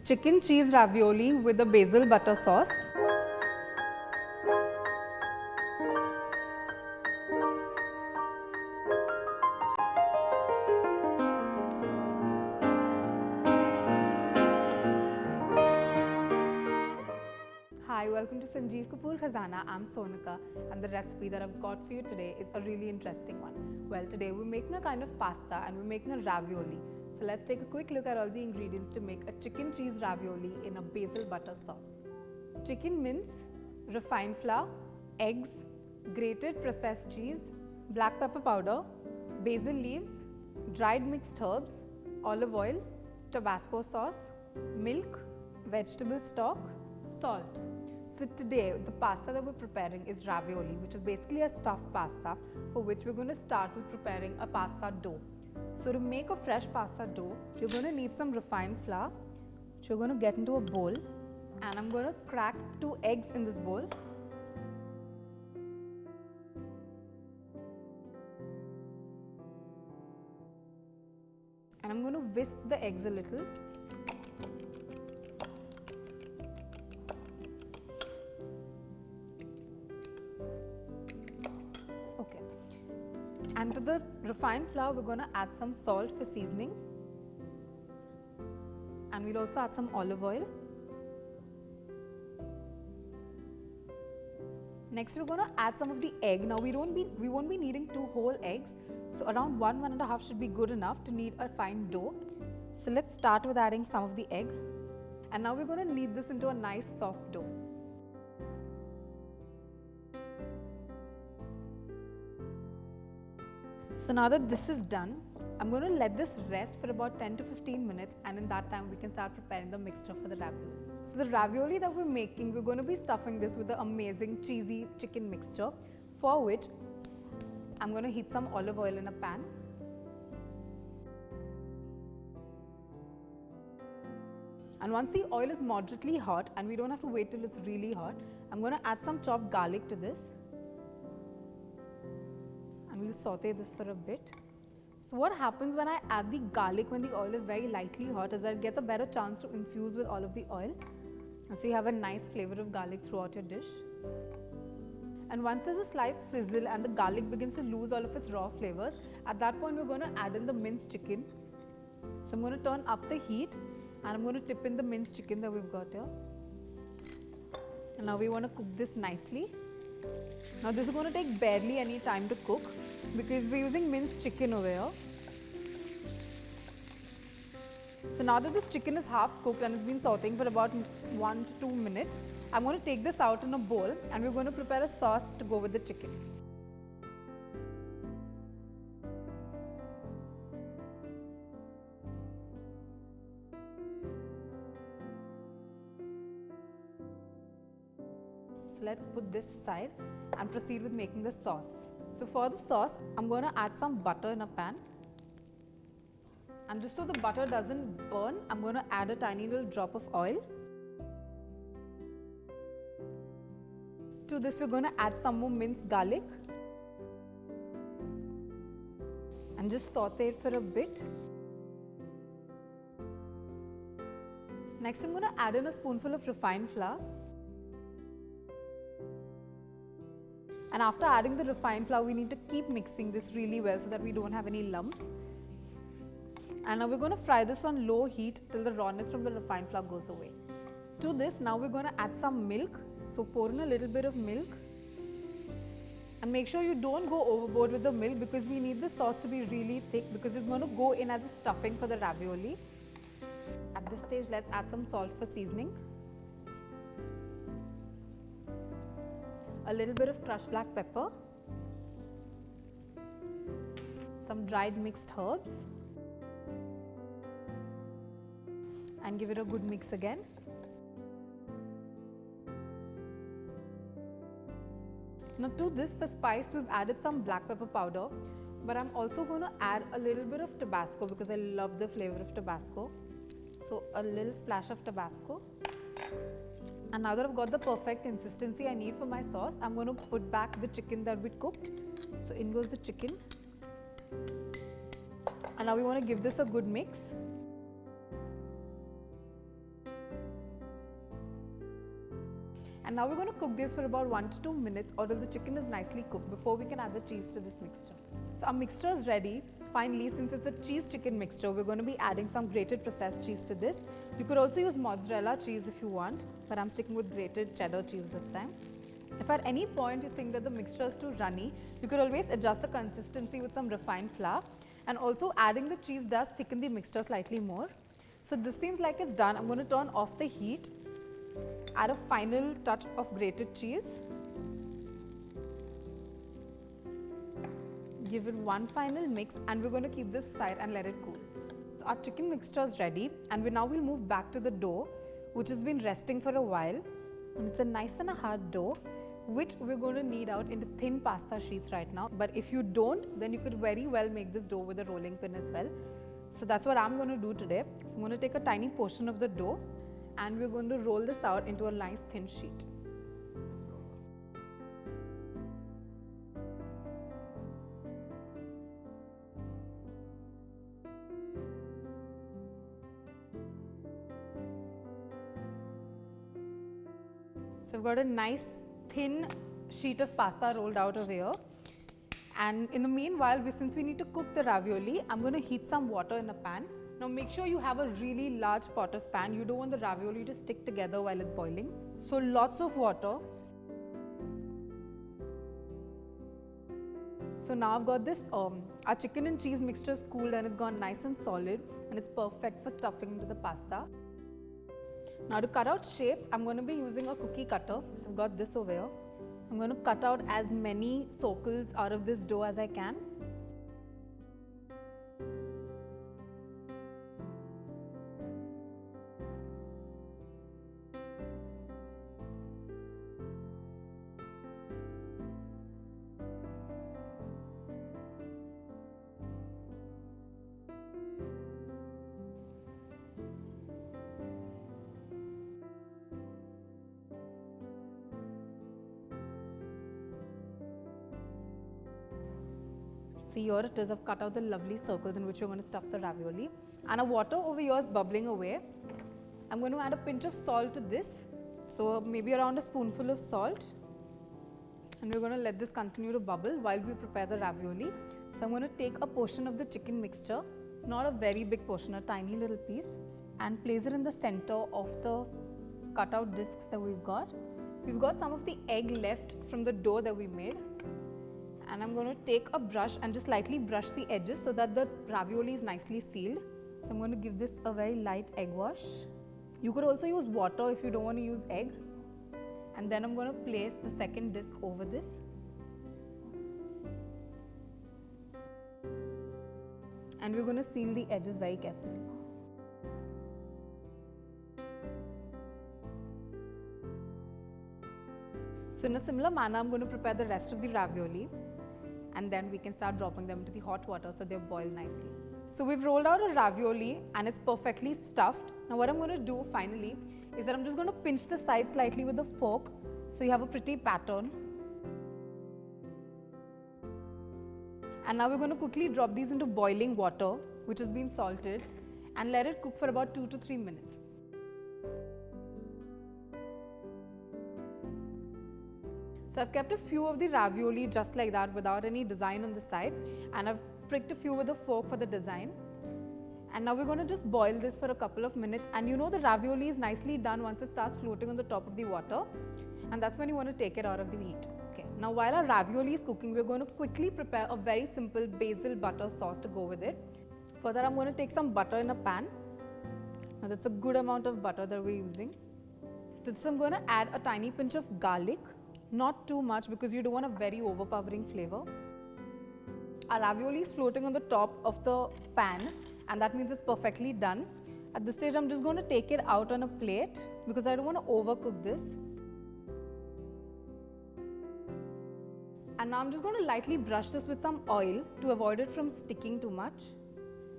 chicken cheese ravioli with a basil butter sauce. Hi, welcome to Sanjeev Kapoor Khazana. I'm Sonika, and the recipe that I've got for you today is a really interesting one. Well, today we're making a kind of pasta and we're making a ravioli. So let's take a quick look at all the ingredients to make a chicken cheese ravioli in a basil butter sauce. Chicken mince, refined flour, eggs, grated processed cheese, black pepper powder, basil leaves, dried mixed herbs, olive oil, tabasco sauce, milk, vegetable stock, salt. So today the pasta that we're preparing is ravioli, which is basically a stuffed pasta for which we're going to start with preparing a pasta dough. So to make a fresh pasta dough, you're going to need some refined flour, which you're going to get into a bowl, and I'm going to crack 2 eggs in this bowl. And I'm going to whisk the eggs a little. Okay. And to the refined flour, we're going to add some salt for seasoning. And we'll also add some olive oil. Next, we're going to add some of the egg. Now, we won't be needing 2 whole eggs. So around 1.5 should be good enough to knead a fine dough. So let's start with adding some of the egg. And now we're going to knead this into a nice soft dough. So now that this is done, I'm going to let this rest for about 10 to 15 minutes, and in that time we can start preparing the mixture for the ravioli. So the ravioli that we're making, we're going to be stuffing this with the amazing cheesy chicken mixture, for which I'm going to heat some olive oil in a pan. And once the oil is moderately hot, and we don't have to wait till it's really hot, I'm going to add some chopped garlic to this. And we'll saute this for a bit. So what happens when I add the garlic when the oil is very lightly hot is that it gets a better chance to infuse with all of the oil. And so you have a nice flavor of garlic throughout your dish. And once there's a slight sizzle and the garlic begins to lose all of its raw flavors, at that point we're going to add in the minced chicken. So I'm going to turn up the heat and I'm going to tip in the minced chicken that we've got here. And now we want to cook this nicely. Now this is going to take barely any time to cook because we're using minced chicken over here. So now that this chicken is half cooked and it's been sauteing for about 1 to 2 minutes, I'm going to take this out in a bowl and we're going to prepare a sauce to go with the chicken. So let's put this aside and proceed with making the sauce. So for the sauce, I'm going to add some butter in a pan. And just so the butter doesn't burn, I'm going to add a tiny little drop of oil. To this, we're going to add some more minced garlic. And just saute it for a bit. Next, I'm going to add in a spoonful of refined flour. And after adding the refined flour, we need to keep mixing this really well so that we don't have any lumps. And now we're going to fry this on low heat till the rawness from the refined flour goes away. To this, now we're going to add some milk. So pour in a little bit of milk. And make sure you don't go overboard with the milk because we need the sauce to be really thick because it's going to go in as a stuffing for the ravioli. At this stage, let's add some salt for seasoning. A little bit of crushed black pepper, some dried mixed herbs, and give it a good mix again. Now to this, for spice, we've added some black pepper powder, but I'm also going to add a little bit of Tabasco because I love the flavor of Tabasco. So a little splash of Tabasco. And now that I've got the perfect consistency I need for my sauce, I'm going to put back the chicken that we cooked. So in goes the chicken. And now we want to give this a good mix. And now we're going to cook this for about 1 to 2 minutes until the chicken is nicely cooked before we can add the cheese to this mixture. So our mixture is ready. Finally, since it's a cheese chicken mixture, we're going to be adding some grated processed cheese to this. You could also use mozzarella cheese if you want, but I'm sticking with grated cheddar cheese this time. If at any point you think that the mixture is too runny, you could always adjust the consistency with some refined flour. And also adding the cheese does thicken the mixture slightly more. So this seems like it's done. I'm going to turn off the heat, add a final touch of grated cheese, give it one final mix, and we're going to keep this aside and let it cool. So our chicken mixture is ready, and now we'll move back to the dough, which has been resting for a while. And it's a nice and a hard dough, which we're going to knead out into thin pasta sheets right now. But if you don't, then you could very well make this dough with a rolling pin as well. So that's what I'm going to do today. So I'm going to take a tiny portion of the dough and we're going to roll this out into a nice thin sheet. So I've got a nice thin sheet of pasta rolled out of here. And in the meanwhile, since we need to cook the ravioli, I'm going to heat some water in a pan. Now make sure you have a really large pot of pan. You don't want the ravioli to stick together while it's boiling. So lots of water. So now I've got this, our chicken and cheese mixture is cooled and it's gone nice and solid and it's perfect for stuffing into the pasta. Now to cut out shapes, I'm going to be using a cookie cutter. So I've got this over here. I'm going to cut out as many circles out of this dough as I can. See, here it is. I've cut out the lovely circles in which we're going to stuff the ravioli. And our water over here is bubbling away. I'm going to add a pinch of salt to this. So maybe around a spoonful of salt. And we're going to let this continue to bubble while we prepare the ravioli. So I'm going to take a portion of the chicken mixture, not a very big portion, a tiny little piece, and place it in the center of the cutout discs that we've got. We've got some of the egg left from the dough that we made. And I'm going to take a brush and just lightly brush the edges so that the ravioli is nicely sealed. So I'm going to give this a very light egg wash. You could also use water if you don't want to use egg. And then I'm going to place the second disc over this. And we're going to seal the edges very carefully. So in a similar manner, I'm going to prepare the rest of the ravioli. And then we can start dropping them into the hot water so they boil nicely. So we've rolled out a ravioli and it's perfectly stuffed. Now what I'm going to do finally is that I'm just going to pinch the side slightly with a fork so you have a pretty pattern. And now we're going to quickly drop these into boiling water, which has been salted, and let it cook for about 2 to 3 minutes. So I've kept a few of the ravioli just like that without any design on the side, and I've pricked a few with a fork for the design. And now we're going to just boil this for a couple of minutes, and you know the ravioli is nicely done once it starts floating on the top of the water, and that's when you want to take it out of the heat. Okay. Now while our ravioli is cooking, we're going to quickly prepare a very simple basil butter sauce to go with it. For that I'm going to take some butter in a pan. Now that's a good amount of butter that we're using. To this I'm going to add a tiny pinch of garlic. Not too much because you don't want a very overpowering flavor. Our ravioli is floating on the top of the pan and that means it's perfectly done. At this stage I'm just going to take it out on a plate because I don't want to overcook this. And now I'm just going to lightly brush this with some oil to avoid it from sticking too much.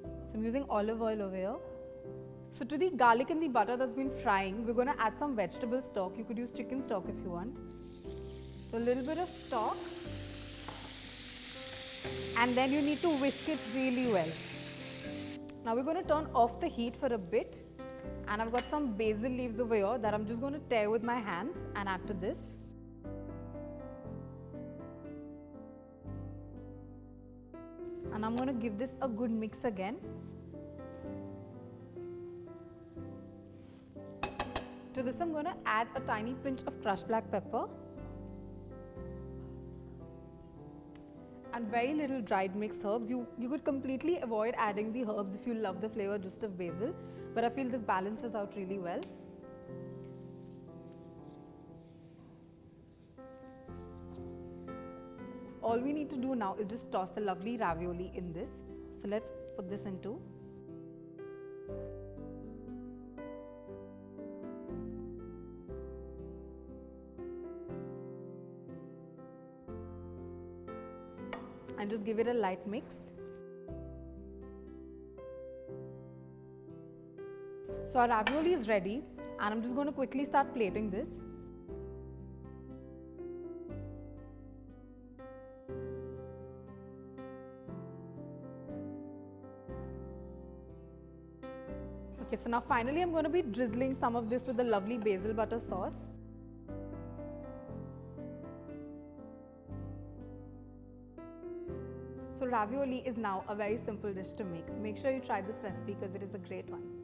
So I'm using olive oil over here. So to the garlic and the butter that's been frying, we're going to add some vegetable stock. You could use chicken stock if you want. So a little bit of stock, and then you need to whisk it really well. Now we're going to turn off the heat for a bit And I've got some basil leaves over here that I'm just going to tear with my hands and add to this. And I'm going to give this a good mix again. To this I'm going to add a tiny pinch of crushed black pepper and very little dried mixed herbs. You could completely avoid adding the herbs if you love the flavor just of basil, but I feel this balances out really well. All we need to do now is just toss the lovely ravioli in this. So let's put this into. And just give it a light mix. So our ravioli is ready, and I'm just going to quickly start plating this. Okay, so now finally I'm going to be drizzling some of this with the lovely basil butter sauce. So ravioli is now a very simple dish to make. Make sure you try this recipe because it is a great one.